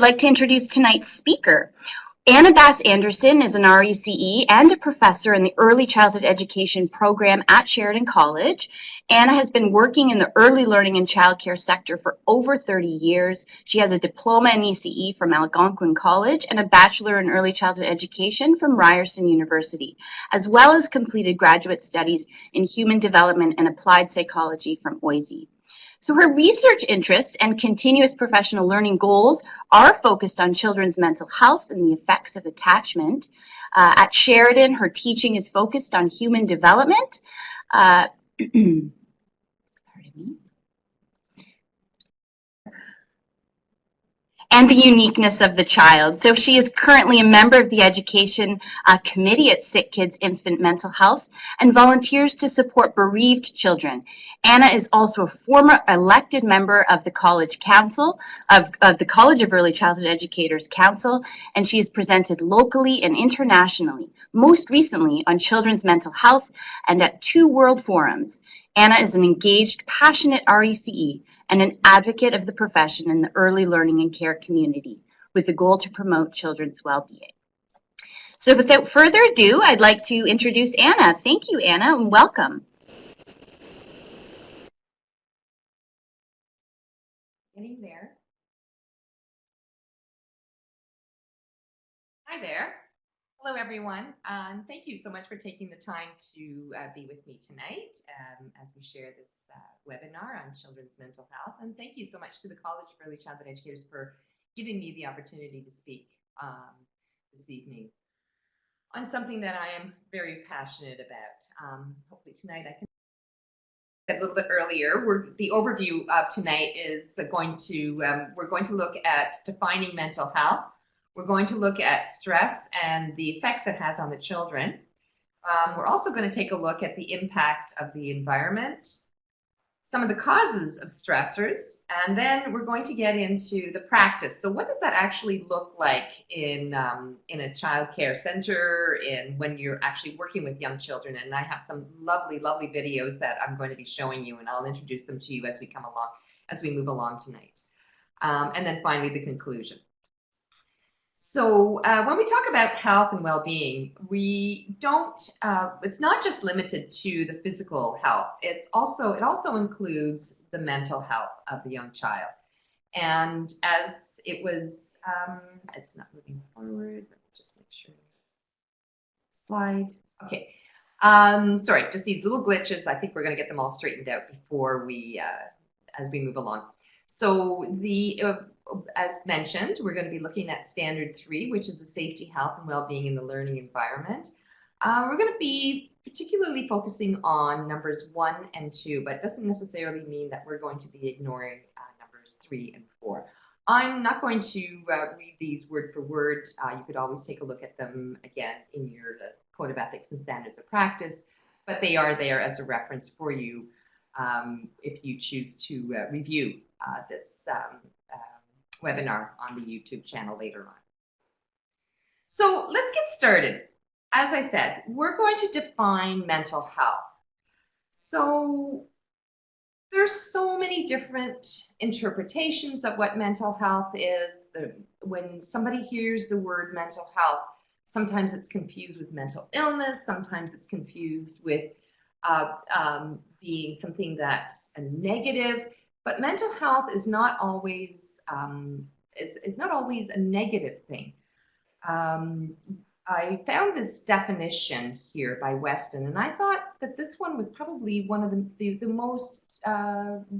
like to introduce tonight's speaker. Anna Bass-Anderson is an RECE and a professor in the Early Childhood Education program at Sheridan College. Anna has been working in the early learning and childcare sector for over 30 years. She has a diploma in ECE from Algonquin College and a bachelor in early childhood education from Ryerson University, as well as completed graduate studies in human development and applied psychology from OISE. So her research interests and continuous professional learning goals are focused on children's mental health and the effects of attachment. At Sheridan, her teaching is focused on human development. Pardon me. And the uniqueness of the child. So she is currently a member of the education committee at Sick Kids Infant Mental Health and volunteers to support bereaved children. Anna is also a former elected member of the College Council, of the College of Early Childhood Educators Council, and she has presented locally and internationally, most recently on children's mental health and at 2 world forums. Anna is an engaged, passionate RECE and an advocate of the profession in the early learning and care community with the goal to promote children's well-being. So without further ado, I'd like to introduce Anna. Thank you, Anna, and welcome. Getting there. Hi there. Hello, everyone. Thank you so much for taking the time to be with me tonight as we share this webinar on children's mental health. And thank you so much to the College of Early Childhood Educators for giving me the opportunity to speak this evening on something that I am very passionate about. Hopefully tonight I can a little bit earlier. The overview of tonight is going to, we're going to look at defining mental health. We're going to look at stress and the effects it has on the children. We're also going to take a look at the impact of the environment, some of the causes of stressors, and then we're going to get into the practice. So what does that actually look like in a child care center, when you're actually working with young children? And I have some lovely, lovely videos that I'm going to be showing you, and I'll introduce them to you as we come along, as we move along tonight. And then finally, the conclusion. So when we talk about health and well-being, we don't, it's not just limited to the physical health. It also includes the mental health of the young child. And as it was, it's not moving forward, let me just make sure. Slide, okay. Sorry, just these little glitches. I think we're gonna get them all straightened out before we, as we move along. So as mentioned, we're going to be looking at Standard 3, which is the safety, health, and well-being in the learning environment. We're going to be particularly focusing on numbers 1 and 2, but it doesn't necessarily mean that we're going to be ignoring numbers 3 and 4. I'm not going to read these word for word. You could always take a look at them again in your Code of Ethics and Standards of Practice, but they are there as a reference for you if you choose to review this webinar on the YouTube channel later on. So let's get started. As I said, we're going to define mental health. So there's so many different interpretations of what mental health is. When somebody hears the word mental health, sometimes it's confused with mental illness, sometimes it's confused with being something that's a negative. But mental health is not always a negative thing. I found this definition here by Weston, and I thought that this one was probably one of the most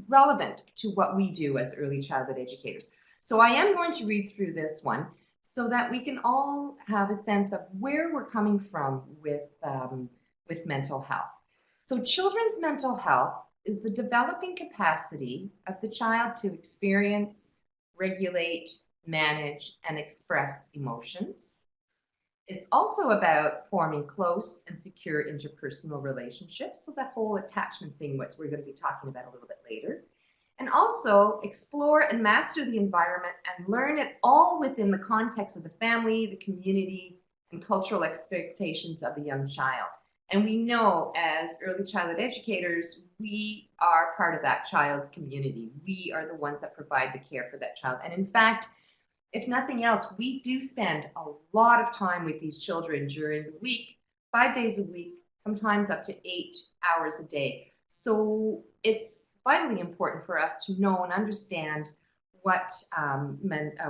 relevant to what we do as early childhood educators. So I am going to read through this one so that we can all have a sense of where we're coming from with mental health. So children's mental health is the developing capacity of the child to experience, regulate, manage, and express emotions. It's also about forming close and secure interpersonal relationships, so that whole attachment thing, which we're going to be talking about a little bit later. And also explore and master the environment and learn it all within the context of the family, the community, and cultural expectations of the young child. And we know as early childhood educators, we are part of that child's community. We are the ones that provide the care for that child. And in fact, if nothing else, we do spend a lot of time with these children during the week, 5 days a week, sometimes up to 8 hours a day. So it's vitally important for us to know and understand what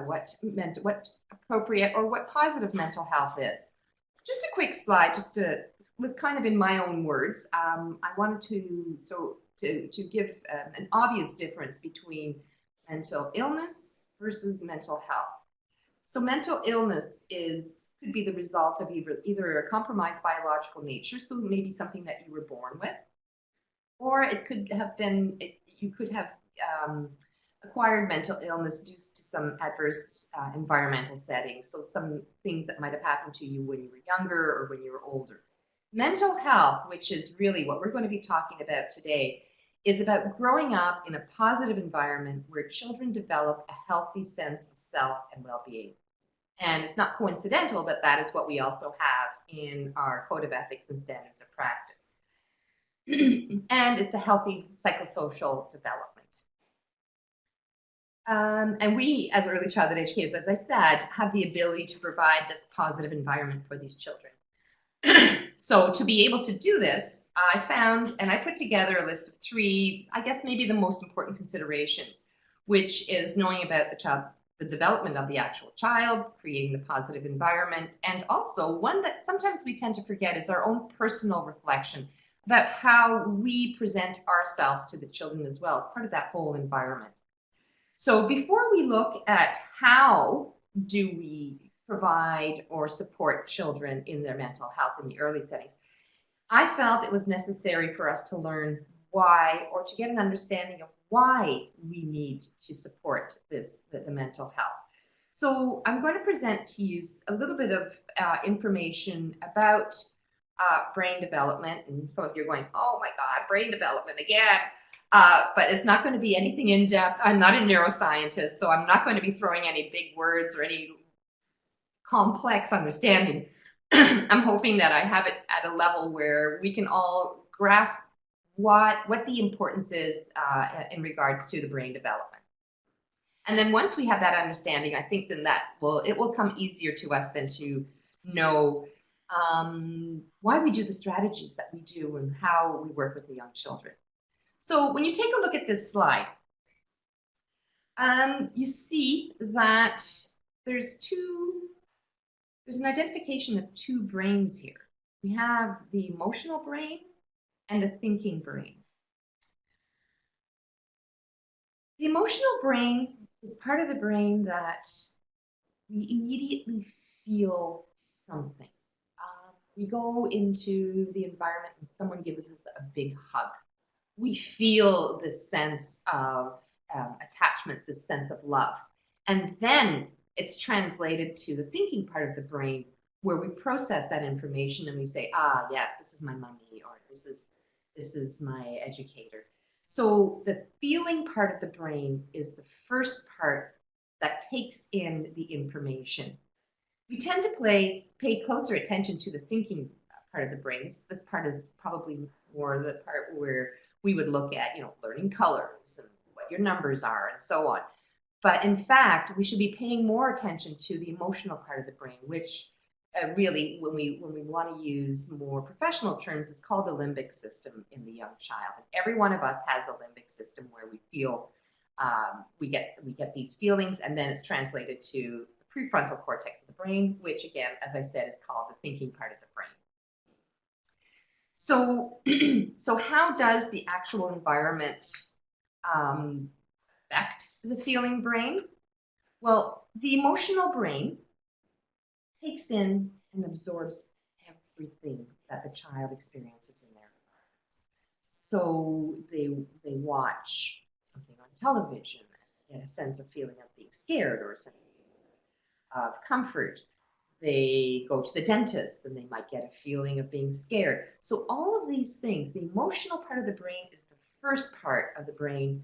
what appropriate or what positive mental health is. Just a quick slide, was kind of in my own words. I wanted to give an obvious difference between mental illness versus mental health. So mental illness could be the result of either a compromised biological nature, so maybe something that you were born with, or it could have been, you could have acquired mental illness due to some adverse environmental settings. So some things that might have happened to you when you were younger or when you were older. Mental health, which is really what we're going to be talking about today, is about growing up in a positive environment where children develop a healthy sense of self and well-being. And it's not coincidental that that is what we also have in our Code of Ethics and Standards of Practice. And it's a healthy psychosocial development. And we, as early childhood educators, as I said, have the ability to provide this positive environment for these children. So to be able to do this, I found, and I put together a list of 3, I guess maybe the most important considerations, which is knowing about the development of the actual child, creating the positive environment, and also one that sometimes we tend to forget is our own personal reflection about how we present ourselves to the children as well as part of that whole environment. So before we look at how do we provide or support children in their mental health in the early settings, I felt it was necessary for us to learn why, or to get an understanding of why we need to support the mental health. So I'm going to present to you a little bit of information about brain development. And some of you are going, oh my God, brain development again. But it's not going to be anything in depth. I'm not a neuroscientist, so I'm not going to be throwing any big words or any complex understanding. I'm hoping that I have it at a level where we can all grasp what the importance is in regards to the brain development. And then once we have that understanding, I think then it will come easier to us than to know why we do the strategies that we do and how we work with the young children. So when you take a look at this slide, you see that there's an identification of 2 brains here. We have the emotional brain and a thinking brain. The emotional brain is part of the brain that we immediately feel something. We go into the environment and someone gives us a big hug. We feel this sense of attachment, this sense of love. And then it's translated to the thinking part of the brain where we process that information and we say, ah, yes, this is my mommy, or this is my educator. So the feeling part of the brain is the first part that takes in the information. We tend to pay closer attention to the thinking part of the brain. This part is probably more the part where we would look at, learning colors and what your numbers are and so on. But in fact, we should be paying more attention to the emotional part of the brain, which really, when we want to use more professional terms, it's called the limbic system in the young child. And every one of us has a limbic system where we feel, we get these feelings, and then it's translated to the prefrontal cortex of the brain, which again, as I said, is called the thinking part of the brain. So, so how does the actual environment affect the feeling brain? Well, the emotional brain takes in and absorbs everything that the child experiences in their environment. So they watch something on television and get a sense of feeling of being scared or a sense of comfort. They go to the dentist and they might get a feeling of being scared. So all of these things, the emotional part of the brain is the first part of the brain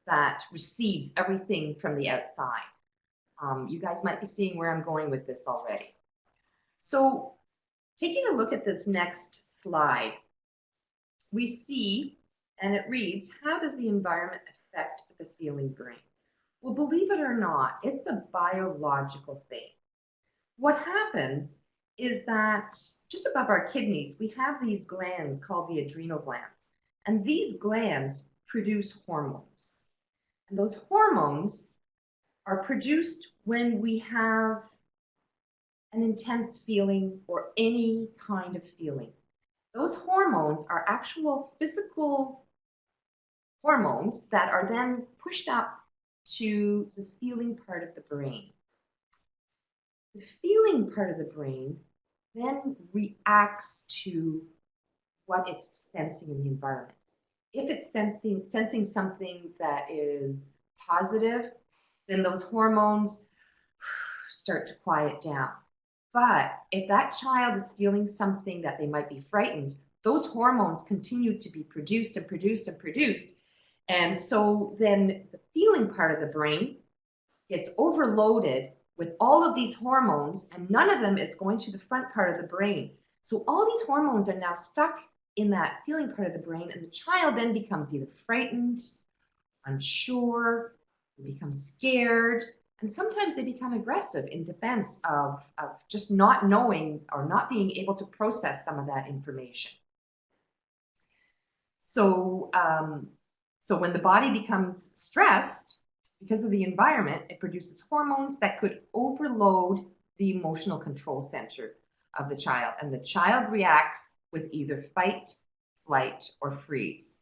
that receives everything from the outside. You guys might be seeing where I'm going with this already. So taking a look at this next slide, we see, and it reads, how does the environment affect the feeling brain? Well, believe it or not, it's a biological thing. What happens is that just above our kidneys, we have these glands called the adrenal glands. And these glands produce hormones. And those hormones are produced when we have an intense feeling or any kind of feeling. Those hormones are actual physical hormones that are then pushed up to the feeling part of the brain. The feeling part of the brain then reacts to what it's sensing in the environment. If it's sensing something that is positive, then those hormones start to quiet down. But if that child is feeling something that they might be frightened, those hormones continue to be produced and produced and produced. And so then the feeling part of the brain gets overloaded with all of these hormones, and none of them is going to the front part of the brain. So all these hormones are now stuck in that feeling part of the brain, and the child then becomes either frightened, unsure, they become scared, and sometimes they become aggressive in defense of just not knowing or not being able to process some of that information. So, so when the body becomes stressed, because of the environment, it produces hormones that could overload the emotional control center of the child. And the child reacts with either fight, flight, or freeze.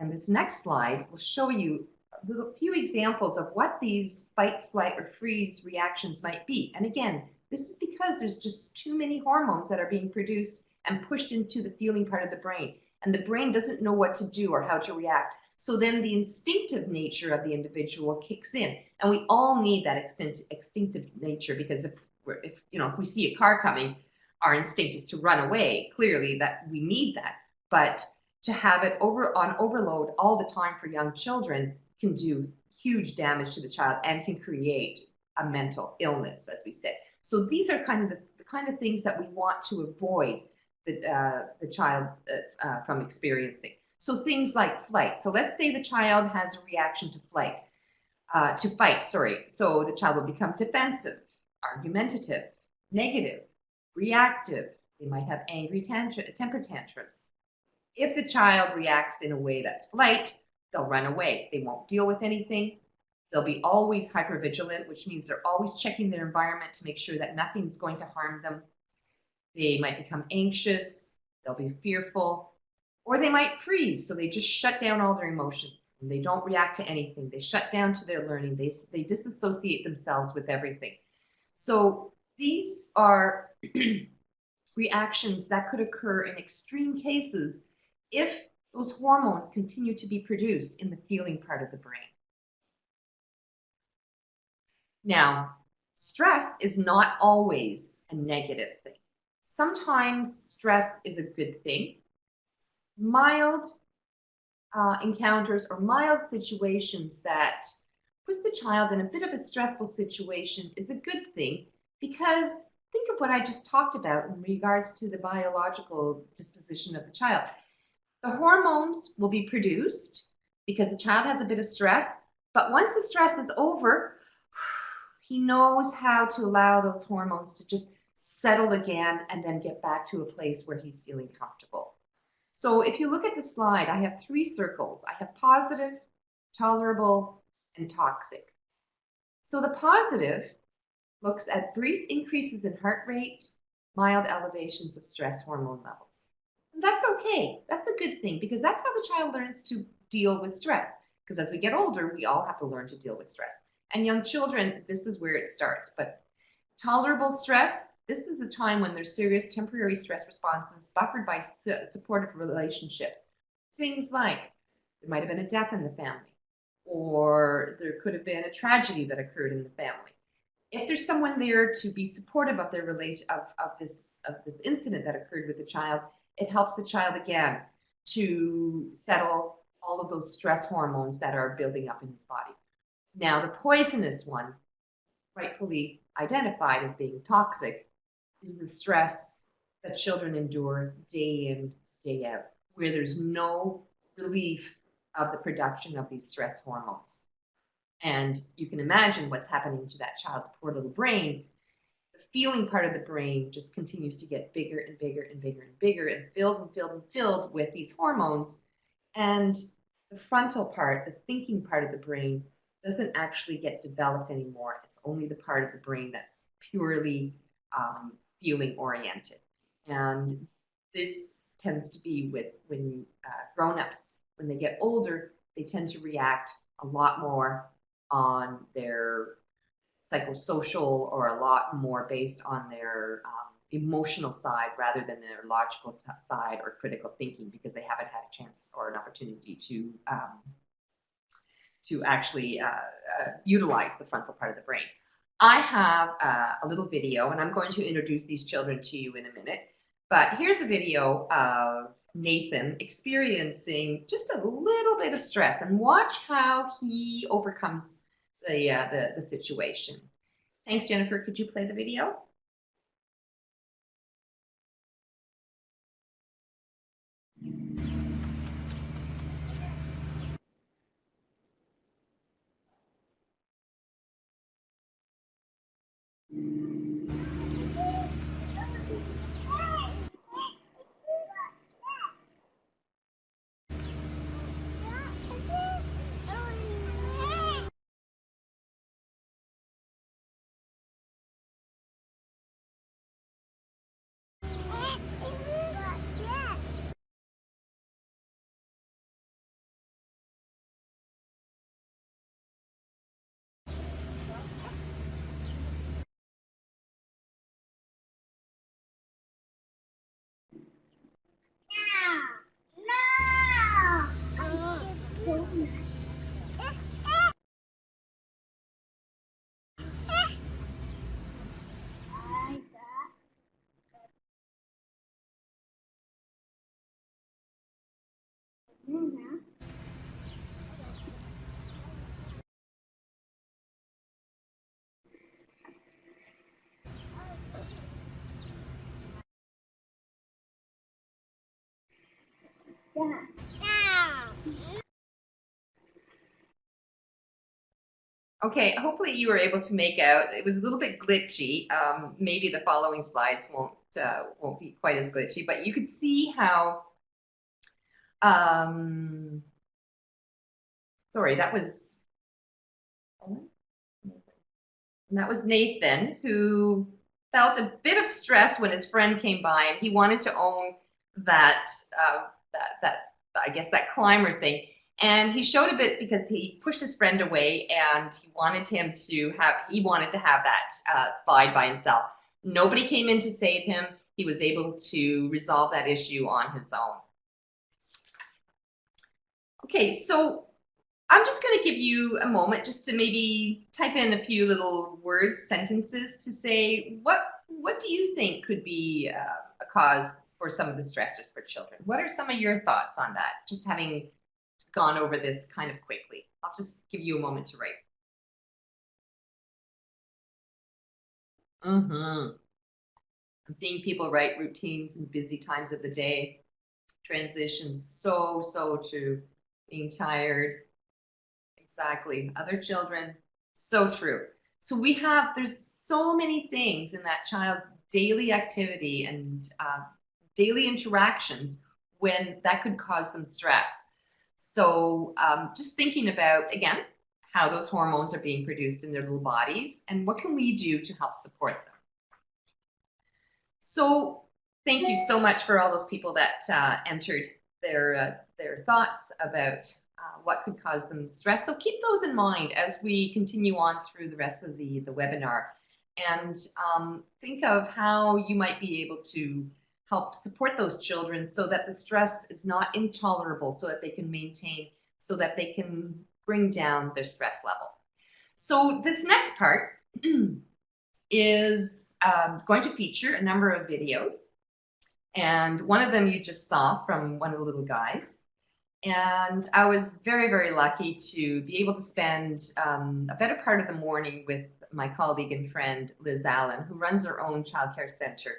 And this next slide will show you a few examples of what these fight, flight, or freeze reactions might be. And again, this is because there's just too many hormones that are being produced and pushed into the feeling part of the brain. And the brain doesn't know what to do or how to react. So then the instinctive nature of the individual kicks in. And we all need that instinctive nature, because if we see a car coming, our instinct is to run away. Clearly that we need that. But to have it on overload all the time for young children can do huge damage to the child and can create a mental illness, as we said. So these are kind of the kind of things that we want to avoid the child from experiencing. So things like flight. So let's say the child has a reaction to fight. So the child will become defensive, argumentative, negative, reactive. They might have angry temper tantrums. If the child reacts in a way that's flight, they'll run away. They won't deal with anything. They'll be always hypervigilant, which means they're always checking their environment to make sure that nothing's going to harm them. They might become anxious. They'll be fearful. Or they might freeze, so they just shut down all their emotions. And they don't react to anything. They shut down to their learning. They disassociate themselves with everything. So these are reactions that could occur in extreme cases if those hormones continue to be produced in the feeling part of the brain. Now, stress is not always a negative thing. Sometimes stress is a good thing. Mild encounters or mild situations that puts the child in a bit of a stressful situation is a good thing, because think of what I just talked about in regards to the biological disposition of the child. The hormones will be produced because the child has a bit of stress, but once the stress is over, he knows how to allow those hormones to just settle again and then get back to a place where he's feeling comfortable. So if you look at the slide, I have 3 circles. I have positive, tolerable, and toxic. So the positive looks at brief increases in heart rate, mild elevations of stress hormone levels. And that's okay. That's a good thing, because that's how the child learns to deal with stress. Because as we get older, we all have to learn to deal with stress. And young children, this is where it starts. But tolerable stress, this is a time when there's serious temporary stress responses buffered by supportive relationships. Things like there might have been a death in the family, or there could have been a tragedy that occurred in the family. If there's someone there to be supportive of their this incident that occurred with the child, it helps the child again to settle all of those stress hormones that are building up in his body. Now, the poisonous one, rightfully identified as being toxic, is the stress that children endure day in, day out, where there's no relief of the production of these stress hormones. And you can imagine what's happening to that child's poor little brain. The feeling part of the brain just continues to get bigger and bigger and bigger and bigger and filled and filled and filled with these hormones. And the frontal part, the thinking part of the brain, doesn't actually get developed anymore. It's only the part of the brain that's purely feeling oriented. And this tends to be with when grown-ups, when they get older, they tend to react a lot more on their psychosocial, or a lot more based on their emotional side rather than their logical side or critical thinking, because they haven't had a chance or an opportunity to actually utilize the frontal part of the brain. I have a little video, and I'm going to introduce these children to you in a minute. But here's a video of Nathan experiencing just a little bit of stress, and watch how he overcomes the situation. Thanks, Jennifer. Could you play the video? Okay, hopefully you were able to make out. It was a little bit glitchy. Maybe the following slides won't be quite as glitchy, but you could see how. Sorry, that was Nathan, who felt a bit of stress when his friend came by, and he wanted to own that I guess that climber thing. And he showed a bit because he pushed his friend away, and he wanted to have that slide by himself. Nobody came in to save him. He was able to resolve that issue on his own. Okay, so I'm just going to give you a moment just to maybe type in a few little words, sentences, to say what do you think could be a cause for some of the stressors for children? What are some of your thoughts on that? Just having gone over this kind of quickly. I'll just give you a moment to write. I'm seeing people write routines and busy times of the day. Transitions, so true. Being tired. Exactly. Other children, so true. So there's so many things in that child's daily activity and daily interactions when that could cause them stress. So just thinking about, again, how those hormones are being produced in their little bodies and what can we do to help support them. So thank you so much for all those people that entered their thoughts about what could cause them stress. So keep those in mind as we continue on through the rest of the webinar, and think of how you might be able to help support those children so that the stress is not intolerable, so that they can maintain, so that they can bring down their stress level. So this next part is going to feature a number of videos, and one of them you just saw from one of the little guys. And I was very, very lucky to be able to spend a better part of the morning with my colleague and friend, Liz Allen, who runs her own childcare center.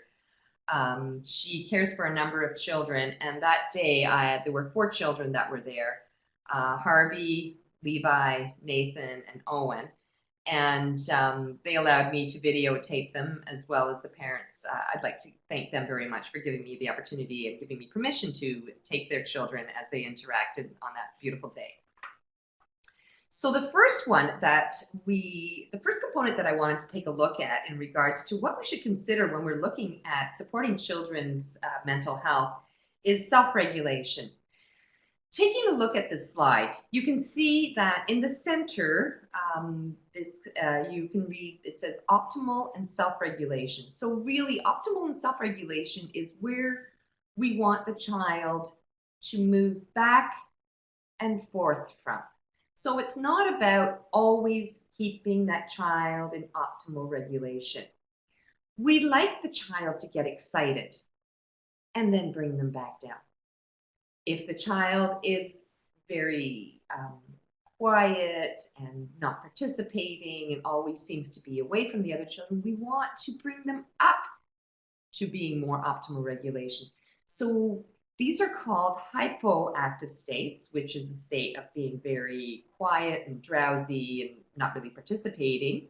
She cares for a number of children, and that day there were 4 children that were there. Harvey, Levi, Nathan, and Owen. And they allowed me to videotape them as well as the parents. I'd like to thank them very much for giving me the opportunity and giving me permission to take their children as they interacted on that beautiful day. So the first component that I wanted to take a look at in regards to what we should consider when we're looking at supporting children's mental health is self-regulation. Taking a look at this slide, you can see that in the center, you can read, it says optimal and self-regulation. So really, optimal and self-regulation is where we want the child to move back and forth from. So it's not about always keeping that child in optimal regulation. We'd like the child to get excited and then bring them back down. If the child is very quiet and not participating and always seems to be away from the other children, we want to bring them up to being more optimal regulation. So these are called hypoactive states, which is the state of being very quiet and drowsy and not really participating,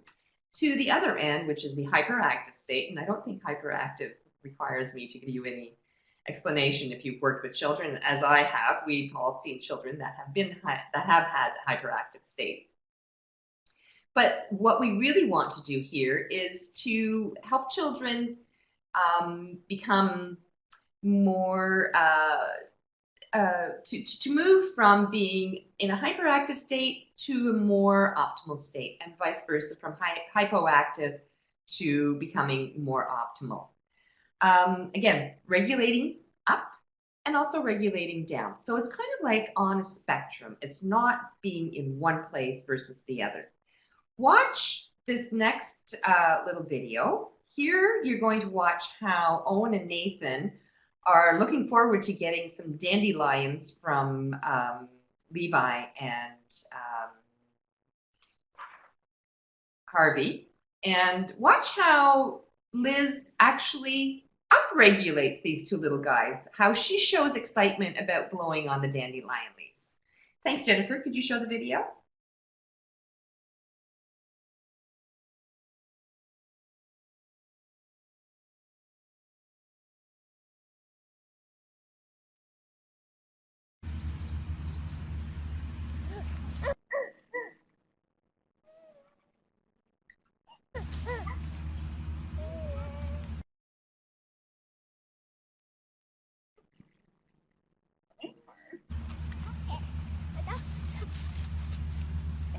to the other end, which is the hyperactive state. And I don't think hyperactive requires me to give you any explanation if you've worked with children. As I have, we've all seen children that have had hyperactive states. But what we really want to do here is to help children become more to move from being in a hyperactive state to a more optimal state, and vice versa, from hypoactive to becoming more optimal. Again, regulating up and also regulating down. So it's kind of like on a spectrum. It's not being in one place versus the other. Watch this next little video. Here you're going to watch how Owen and Nathan are looking forward to getting some dandelions from Levi and Harvey. And watch how Liz actually upregulates these two little guys, how she shows excitement about blowing on the dandelion leaves. Thanks, Jennifer. Could you show the video?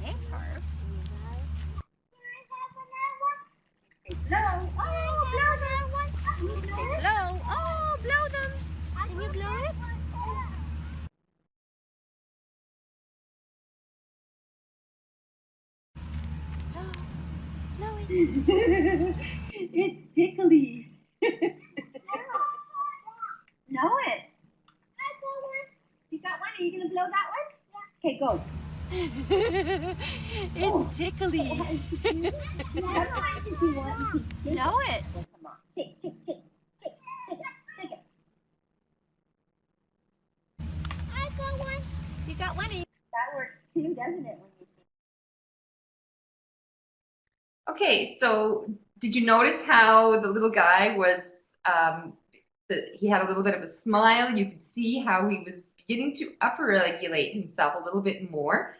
Thanks, Harv. Blow. Oh, blow them. Say blow. Oh, blow them. Can you blow it? Blow. Blow it. It's tickly. Know it. You got one? Are you going to blow that one? Yeah. Okay, go. It's tickly. Blow it. Come on. Shake, shake, shake. Shake, shake it, shake it. I got one. You got one? That works too, doesn't it? When you shake. Okay, so did you notice how the little guy was, he had a little bit of a smile? You could see how he was beginning to upregulate himself a little bit more.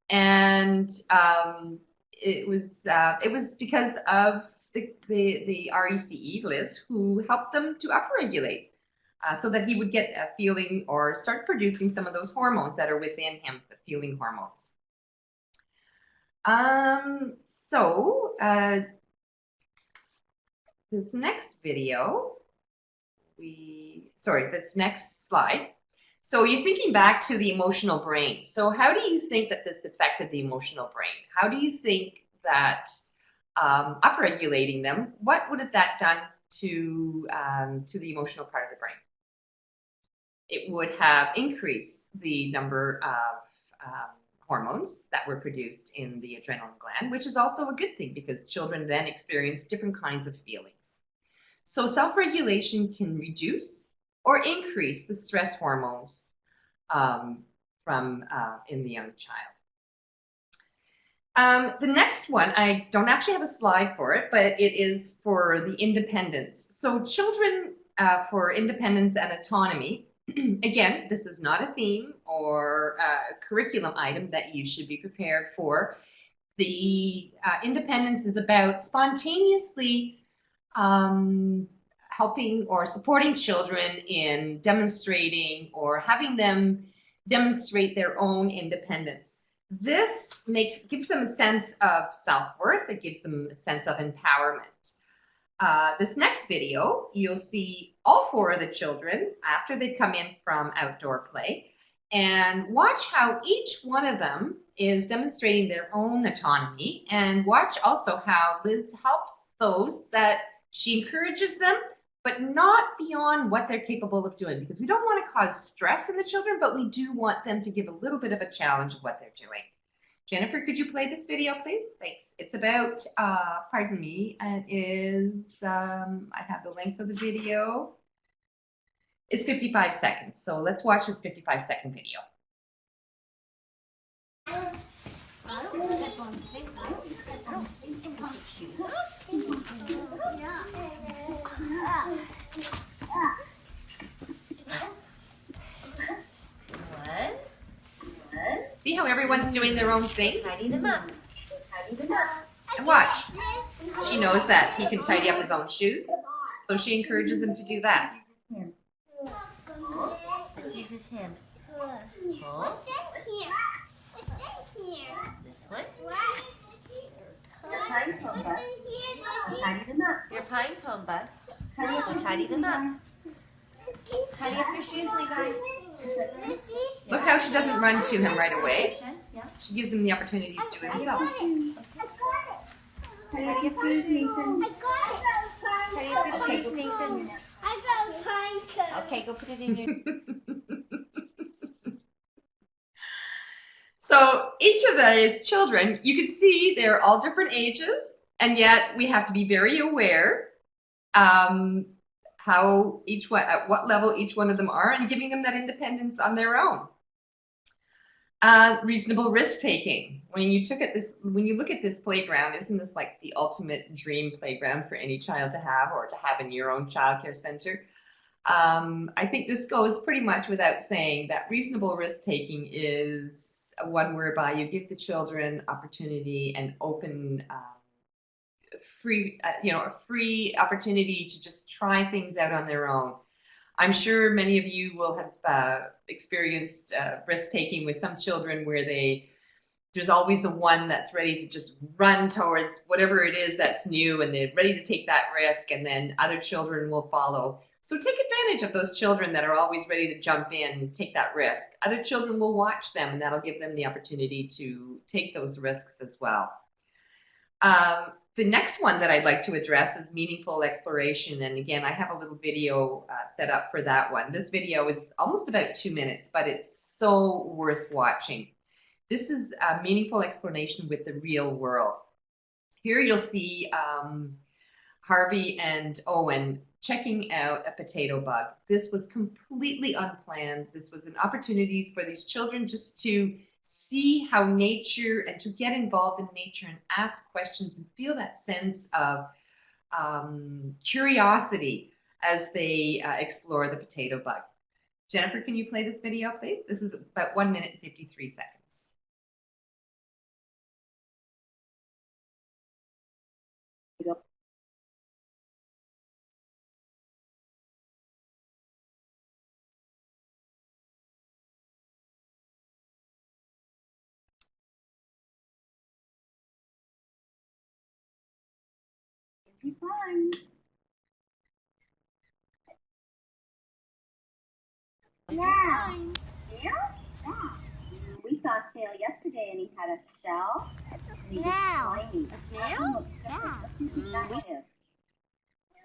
And it was because of the RECE, Liz, who helped them to upregulate so that he would get a feeling or start producing some of those hormones that are within him, the feeling hormones. So this next video, this next slide. So you're thinking back to the emotional brain. So how do you think that this affected the emotional brain? How do you think that upregulating them, what would have that done to the emotional part of the brain? It would have increased the number of hormones that were produced in the adrenaline gland, which is also a good thing because children then experience different kinds of feelings. So self-regulation can reduce or increase the stress hormones in the young child. The next one, I don't actually have a slide for it, but it is for the independence. So children for independence and autonomy. Again, this is not a theme or a curriculum item that you should be prepared for. The independence is about spontaneously helping or supporting children in demonstrating or having them demonstrate their own independence. This gives them a sense of self-worth. It gives them a sense of empowerment. This next video, you'll see all four of the children after they come in from outdoor play, and watch how each one of them is demonstrating their own autonomy, and watch also how Liz helps those that she encourages them, but not beyond what they're capable of doing, because we don't want to cause stress in the children, but we do want them to give a little bit of a challenge of what they're doing. Jennifer, could you play this video, please? Thanks. It's about, pardon me, it is, I have the length of the video. It's 55 seconds, so let's watch this 55-second video. See how everyone's doing their own thing? Tidy them up. And watch. She knows that he can tidy up his own shoes, so she encourages him to do that. Let's use his hand. What's in here? What's in here? This one. Your pine cone, bud. Tidy them up. Your pine cone, bud. Go tidy them up. Tidy up your shoes, Levi. Look how she doesn't run to him right away. She gives him the opportunity to do it himself. Tidy up your shoes, Nathan. Tidy up your shoes, Nathan. I got a pine cone. Okay, go put it in your... So each of these children, you can see they're all different ages, and yet we have to be very aware how each one, at what level each one of them are, and giving them that independence on their own. Reasonable risk taking. When you look at this playground, isn't this like the ultimate dream playground for any child to have, or to have in your own childcare center? I think this goes pretty much without saying that reasonable risk taking is one whereby you give the children opportunity and open, free opportunity to just try things out on their own. I'm sure many of you will have experienced risk-taking with some children where there's always the one that's ready to just run towards whatever it is that's new, and they're ready to take that risk, and then other children will follow. So take advantage of those children that are always ready to jump in and take that risk. Other children will watch them, and that'll give them the opportunity to take those risks as well. The next one that I'd like to address is meaningful exploration. And again, I have a little video set up for that one. This video is almost about 2 minutes, but it's so worth watching. This is a meaningful exploration with the real world. Here you'll see Harvey and Owen checking out a potato bug. This was completely unplanned. This was an opportunity for these children just to see how nature, and to get involved in nature and ask questions and feel that sense of curiosity as they explore the potato bug. Jennifer, can you play this video, please? This is about 1 minute and 53 seconds. Be fun. Now, yeah? We saw a snail yesterday and he had a shell. And he was slimy. A snail? Yeah.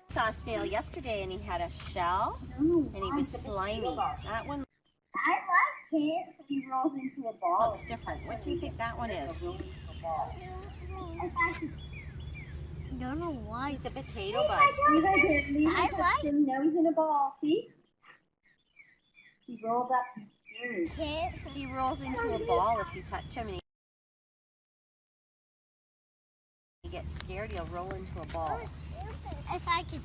We saw a snail yesterday and he had a shell and he was slimy. That one I like it. He rolls into a ball. looks different. What do you think that one is? I don't know why. It's a potato bug. I like him. Now he's in a ball. See? He rolled up his ears. He rolls into a ball if you touch him and he gets scared, he'll roll into a ball. If I could.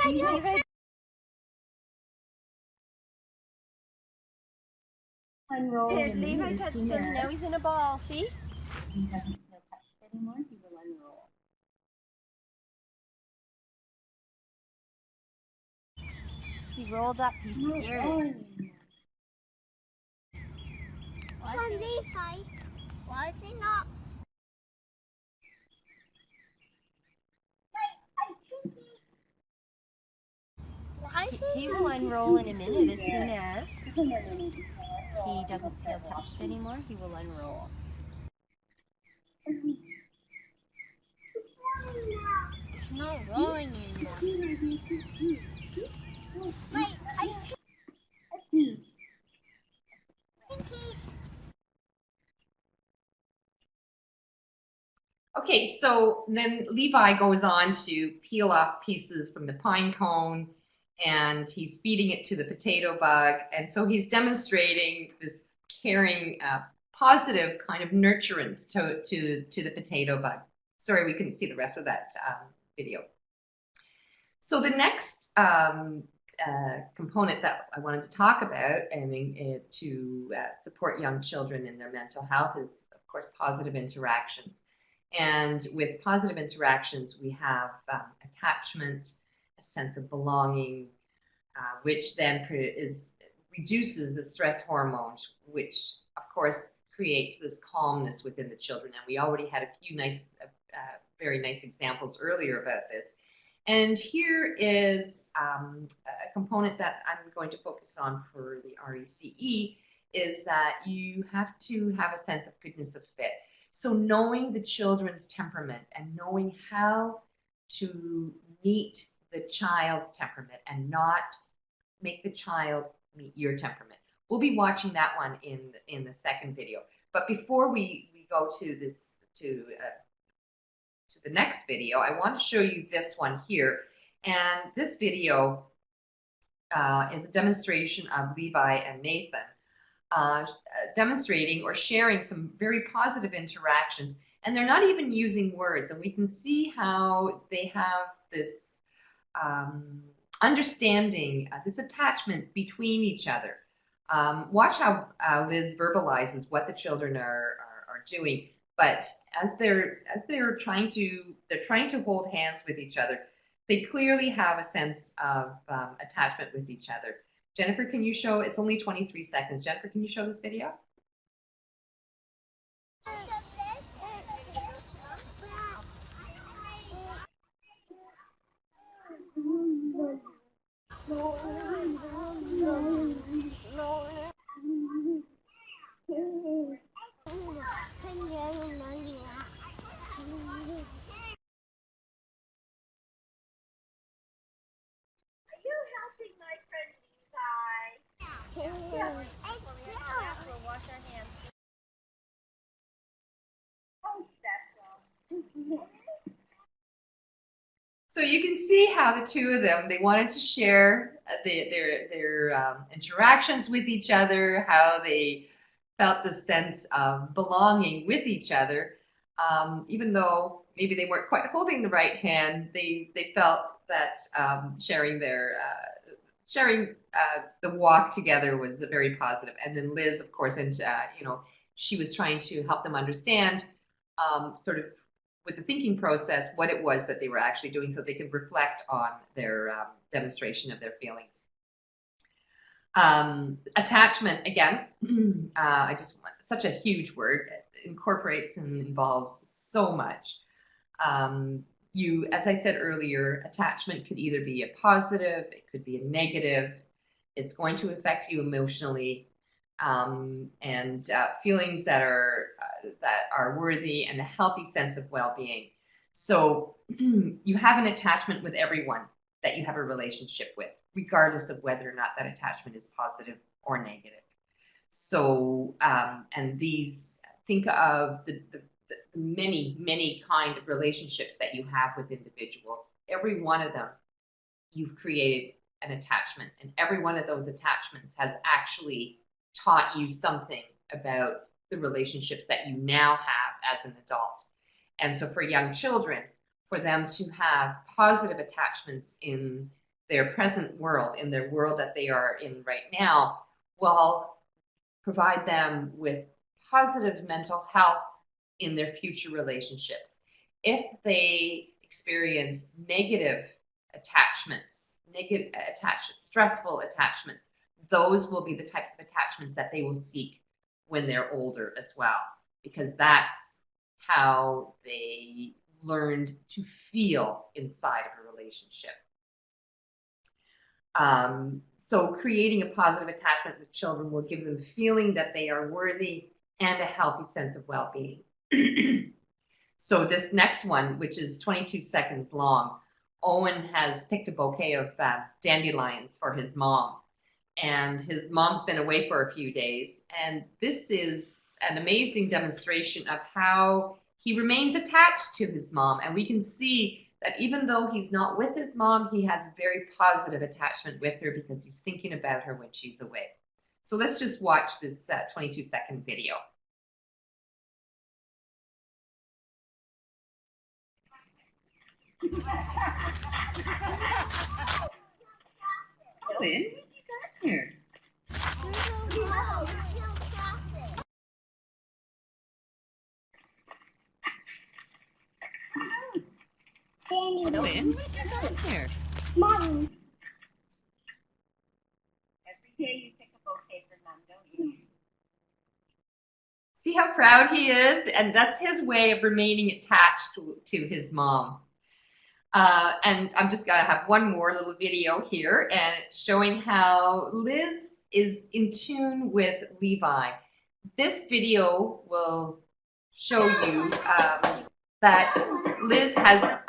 Levi, Unroll him. Levi touched him. Now he's in a ball. See? He doesn't feel touched anymore. He will unroll. He rolled up. He's scared. From Levi. Why is he not? Why is He will unroll in a minute as soon as he doesn't feel touched anymore. He will unroll. It's not rolling anymore? Wait, I see. Okay, so then Levi goes on to peel off pieces from the pine cone, and he's feeding it to the potato bug. And so he's demonstrating this caring, positive kind of nurturance to the potato bug. Sorry, we couldn't see the rest of that video. So the next component that I wanted to talk about and to support young children in their mental health is, of course, positive interactions. And with positive interactions, we have attachment, a sense of belonging, which then reduces the stress hormones, which of course creates this calmness within the children. And we already had a few very nice examples earlier about this. And here is a component that I'm going to focus on for the RECE, is that you have to have a sense of goodness of fit. So knowing the children's temperament and knowing how to meet the child's temperament and not make the child meet your temperament. We'll be watching that one in the second video. But before we go to this to the next video, I want to show you this one here. And this video is a demonstration of Levi and Nathan demonstrating or sharing some very positive interactions. And they're not even using words. And we can see how they have this understanding, this attachment between each other. Watch how Liz verbalizes what the children are doing. But as they're trying to hold hands with each other, they clearly have a sense of attachment with each other. Jennifer, can you show? It's only 23 seconds. Jennifer, can you show this video? So you can see how the two of them, they wanted to share their interactions with each other, how they felt the sense of belonging with each other. Even though maybe they weren't quite holding the right hand, they felt that sharing the walk together was very positive. And then Liz, of course, and she was trying to help them understand sort of with the thinking process what it was that they were actually doing, so they could reflect on their demonstration of their feelings. Attachment, again, such a huge word. It incorporates and involves so much. As I said earlier, attachment could either be a positive, it could be a negative. It's going to affect you emotionally, and feelings that are worthy, and a healthy sense of well-being. So you have an attachment with everyone that you have a relationship with, regardless of whether or not that attachment is positive or negative. So, and think of the many kind of relationships that you have with individuals. Every one of them, you've created an attachment, and every one of those attachments has actually taught you something about the relationships that you now have as an adult. And so for young children, for them to have positive attachments in their present world, in their world that they are in right now, will provide them with positive mental health in their future relationships. If they experience negative attachments, stressful attachments, those will be the types of attachments that they will seek when they're older as well, because that's how they learned to feel inside of a relationship. So creating a positive attachment with children will give them the feeling that they are worthy and a healthy sense of well-being. So this next one, which is 22 seconds long, Owen has picked a bouquet of dandelions for his mom. And his mom's been away for a few days. And this is an amazing demonstration of how he remains attached to his mom. And we can see that even though he's not with his mom, he has a very positive attachment with her because he's thinking about her when she's away. So let's just watch this 22-second video. Owen, what have you got here? Danny. Owen, what have you got here? Mommy. Every day you pick a bouquet for Mom, don't you? See how proud he is? And that's his way of remaining attached to his mom. And I'm just going to have one more little video here, and it's showing how Liz is in tune with Levi. This video will show you that Liz has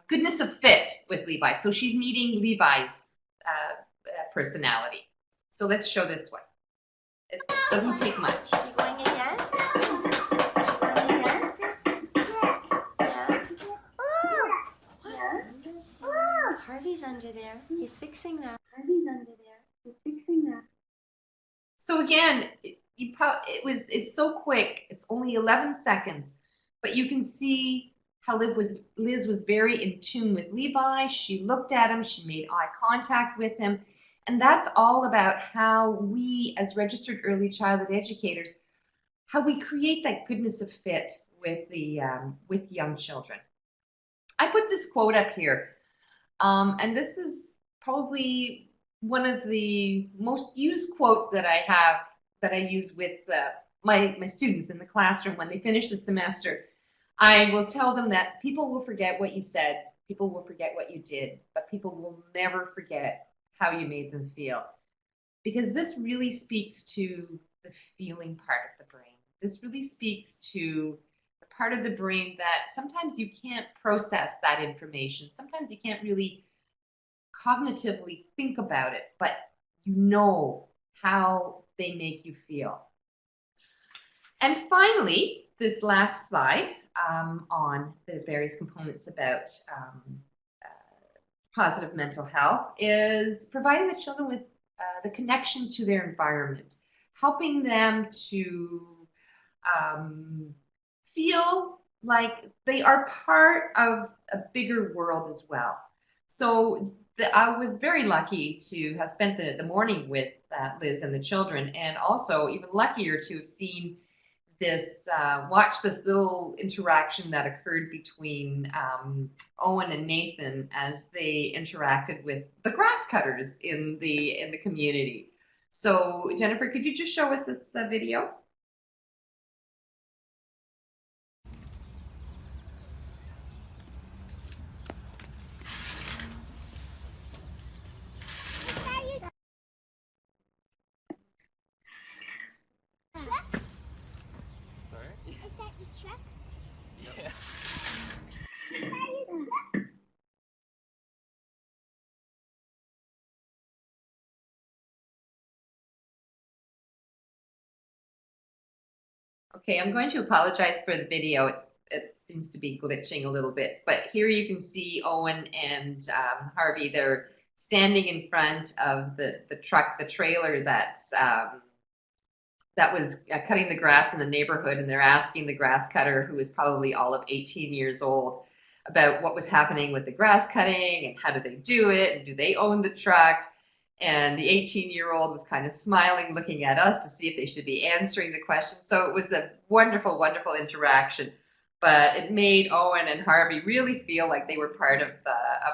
goodness of fit with Levi. So she's meeting Levi's personality. So let's show this one. It doesn't take much. You going again? Harvey's under there. He's fixing that. Harvey's under there. He's fixing that. So again, it's so quick. It's only 11 seconds, but you can see how Liz was very in tune with Levi. She looked at him. She made eye contact with him. And that's all about how we, as registered early childhood educators, how we create that goodness of fit with young children. I put this quote up here, and this is probably one of the most used quotes that I use with my students in the classroom when they finish the semester. I will tell them that people will forget what you said, people will forget what you did, but people will never forget how you made them feel. Because this really speaks to the feeling part of the brain. This really speaks to the part of the brain that sometimes you can't process that information. Sometimes you can't really cognitively think about it, but you know how they make you feel. And finally, this last slide on the various components about positive mental health is providing the children with the connection to their environment, helping them to feel like they are part of a bigger world as well. So I was very lucky to have spent the morning with Liz and the children, and also even luckier to have seen this, watch this little interaction that occurred between Owen and Nathan as they interacted with the grass cutters in the community. So Jennifer, could you just show us this video? Is that your truck? Yeah. Okay, I'm going to apologize for the video. It seems to be glitching a little bit, but here you can see Owen and Harvey. They're standing in front of the truck, the trailer that was cutting the grass in the neighborhood, and they're asking the grass cutter, who is probably all of 18 years old, about what was happening with the grass cutting and how do they do it and do they own the truck. And the 18-year-old was kind of smiling, looking at us to see if they should be answering the question. So it was a wonderful, wonderful interaction. But it made Owen and Harvey really feel like they were part of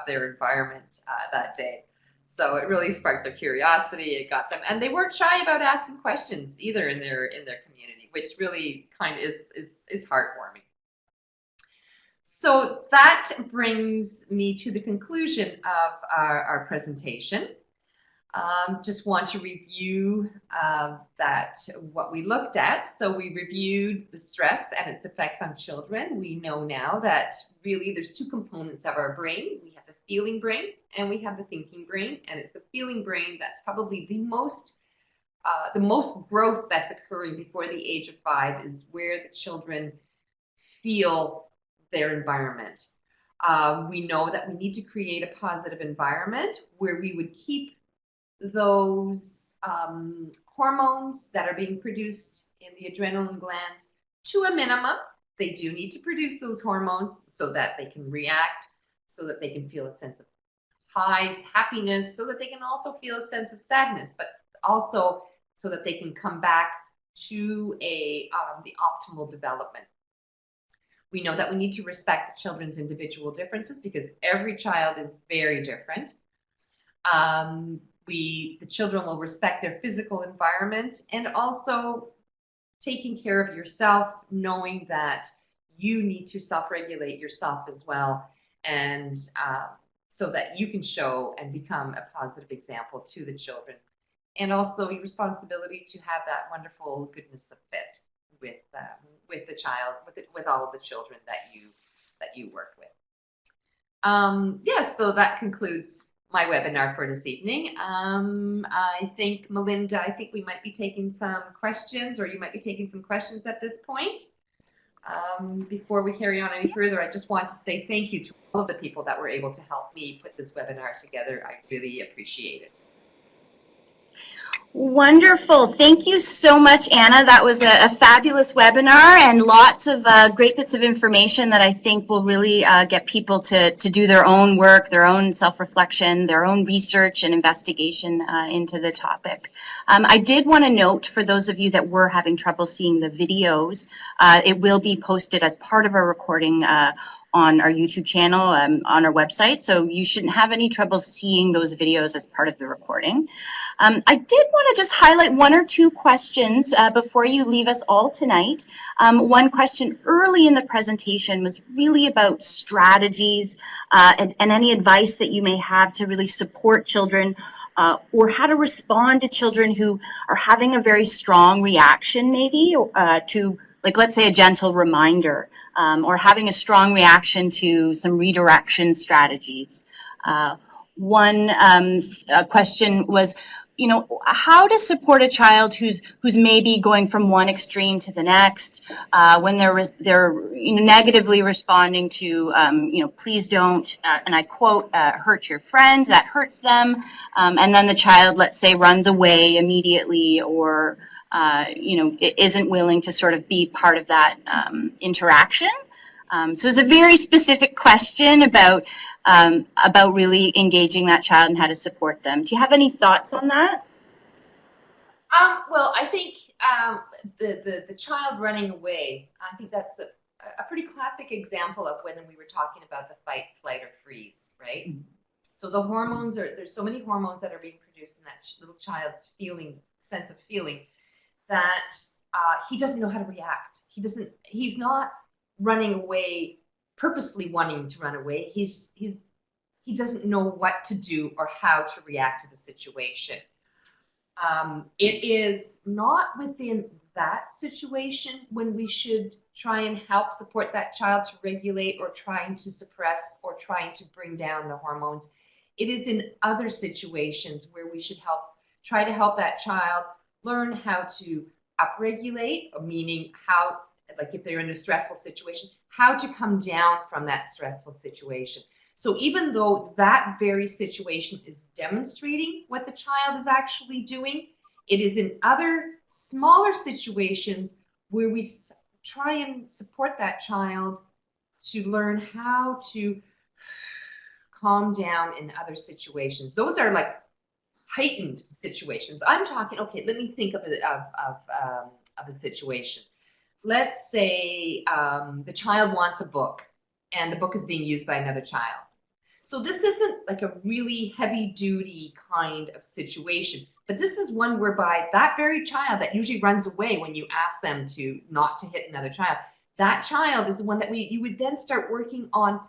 their environment that day. So it really sparked their curiosity. It got them, and they weren't shy about asking questions either in their community, which really kind of is heartwarming. So that brings me to the conclusion of our presentation. Just want to review what we looked at. So we reviewed the stress and its effects on children. We know now that really there's two components of our brain. We have the feeling brain and we have the thinking brain. And it's the feeling brain that's probably the most growth that's occurring before the age of 5, is where the children feel their environment. We know that we need to create a positive environment where we would keep those hormones that are being produced in the adrenaline glands to a minimum. They do need to produce those hormones so that they can react, so that they can feel a sense of highs, happiness, so that they can also feel a sense of sadness, but also so that they can come back to the optimal development. We know that we need to respect the children's individual differences because every child is very different. The children will respect their physical environment, and also taking care of yourself, knowing that you need to self-regulate yourself as well, and so that you can show and become a positive example to the children. And also your responsibility to have that wonderful goodness of fit with the child, with all of the children that you work with. So that concludes my webinar for this evening. I think, Melinda, we might be taking some questions, or you might be taking some questions at this point. Before we carry on any further, I just want to say thank you to all of the people that were able to help me put this webinar together. I really appreciate it. Wonderful. Thank you so much, Anna. That was a fabulous webinar and lots of great bits of information that I think will really get people to do their own work, their own self-reflection, their own research and investigation into the topic. I did want to note, for those of you that were having trouble seeing the videos, it will be posted as part of our recording on our YouTube channel, on our website, so you shouldn't have any trouble seeing those videos as part of the recording. I did want to just highlight one or two questions before you leave us all tonight. One question early in the presentation was really about strategies and any advice that you may have to really support children or how to respond to children who are having a very strong reaction maybe to, like, let's say, a gentle reminder, or having a strong reaction to some redirection strategies. One question was, how to support a child who's maybe going from one extreme to the next when they're negatively responding to please don't, and I quote, hurt your friend, that hurts them, and then the child, let's say, runs away immediately, or isn't willing to sort of be part of that interaction. So it's a very specific question about really engaging that child and how to support them. Do you have any thoughts on that? Well, I think the child running away, I think that's a pretty classic example of when we were talking about the fight, flight, or freeze, right? Mm-hmm. So the hormones there's so many hormones that are being produced in that little child's sense of feeling, that he doesn't know how to react. He's not running away purposely wanting to run away. He doesn't know what to do or how to react to the situation. It is not within that situation when we should try and help support that child to regulate, or trying to suppress, or trying to bring down the hormones. It is in other situations where we should try to help that child learn how to upregulate, meaning how, like if they're in a stressful situation, how to come down from that stressful situation. So even though that very situation is demonstrating what the child is actually doing, it is in other smaller situations where we try and support that child to learn how to calm down in other situations. Those are like heightened situations. I'm talking, okay, let me think of a situation. Let's say the child wants a book and the book is being used by another child. So this isn't like a really heavy duty kind of situation, but this is one whereby that very child that usually runs away when you ask them to not to hit another child, that child is the one that you would then start working on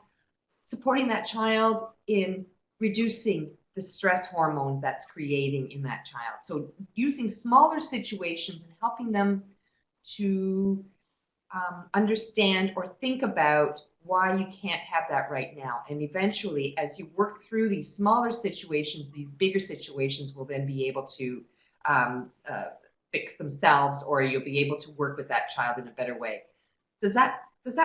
supporting that child in reducing the stress hormones that's creating in that child. So using smaller situations and helping them to understand or think about why you can't have that right now. And eventually, as you work through these smaller situations, these bigger situations will then be able to fix themselves, or you'll be able to work with that child in a better way. Does that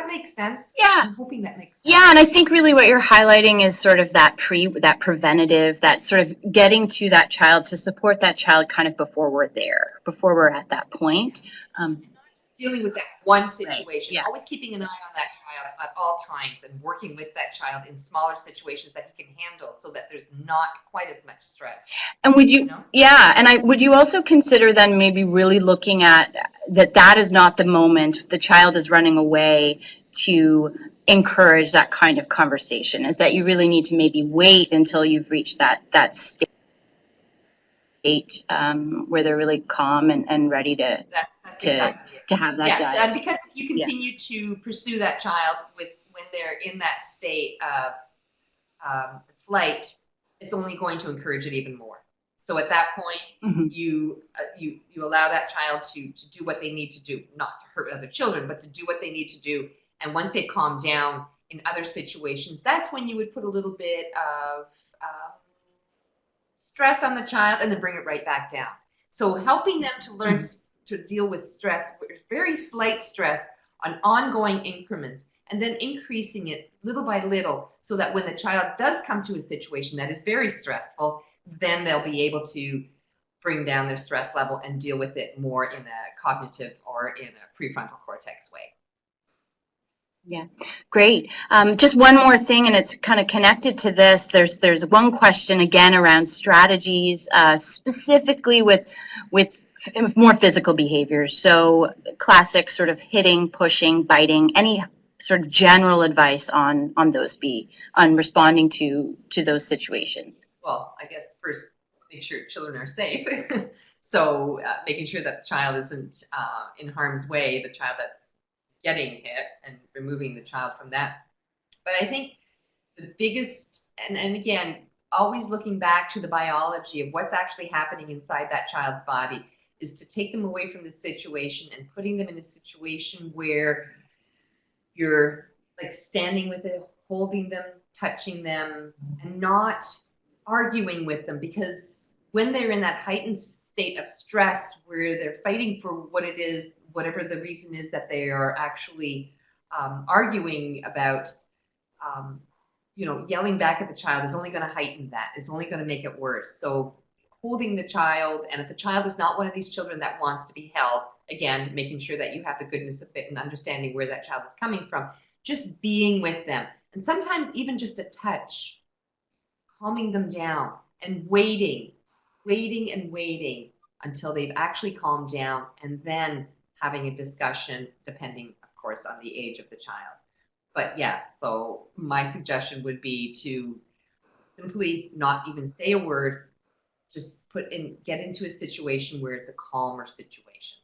make sense? Yeah. I'm hoping that makes sense. Yeah, and I think really what you're highlighting is sort of that preventative, that sort of getting to that child to support that child kind of before we're there, before we're at that point. Dealing with that one situation, right. Yeah. Always keeping an eye on that child at all times and working with that child in smaller situations that he can handle so that there's not quite as much stress. And would you, yeah, and would you also consider then maybe really looking at that is not the moment the child is running away to encourage that kind of conversation, is that you really need to maybe wait until you've reached that state where they're really calm and ready to have that dialogue. And because if you continue to pursue that child when they're in that state of flight, it's only going to encourage it even more. So at that point, you allow that child to do what they need to do, not to hurt other children, but to do what they need to do. And once they calm down in other situations, that's when you would put a little bit of stress on the child and then bring it right back down. So helping them to learn to deal with stress, very slight stress on ongoing increments, and then increasing it little by little so that when the child does come to a situation that is very stressful, then they'll be able to bring down their stress level and deal with it more in a cognitive or in a prefrontal cortex way. Yeah, great. Just one more thing, and it's kind of connected to this. There's one question again around strategies, specifically with more physical behaviors. So classic sort of hitting, pushing, biting. Any sort of general advice on responding to those situations? Well, I guess first make sure children are safe. So making sure that the child isn't in harm's way, the child that's getting hit, and removing the child from that. But I think the biggest, and again, always looking back to the biology of what's actually happening inside that child's body, is to take them away from the situation and putting them in a situation where you're like standing with it, holding them, touching them, and not arguing with them, because when they're in that heightened state of stress where they're fighting for what it is, whatever the reason is that they are actually arguing about, yelling back at the child is only going to heighten that. It's only going to make it worse. So holding the child, and if the child is not one of these children that wants to be held, again, making sure that you have the goodness of it and understanding where that child is coming from, just being with them. And sometimes even just a touch, calming them down and waiting until they've actually calmed down, and then having a discussion, depending, of course, on the age of the child. But yes, so my suggestion would be to simply not even say a word, just get into a situation where it's a calmer situation.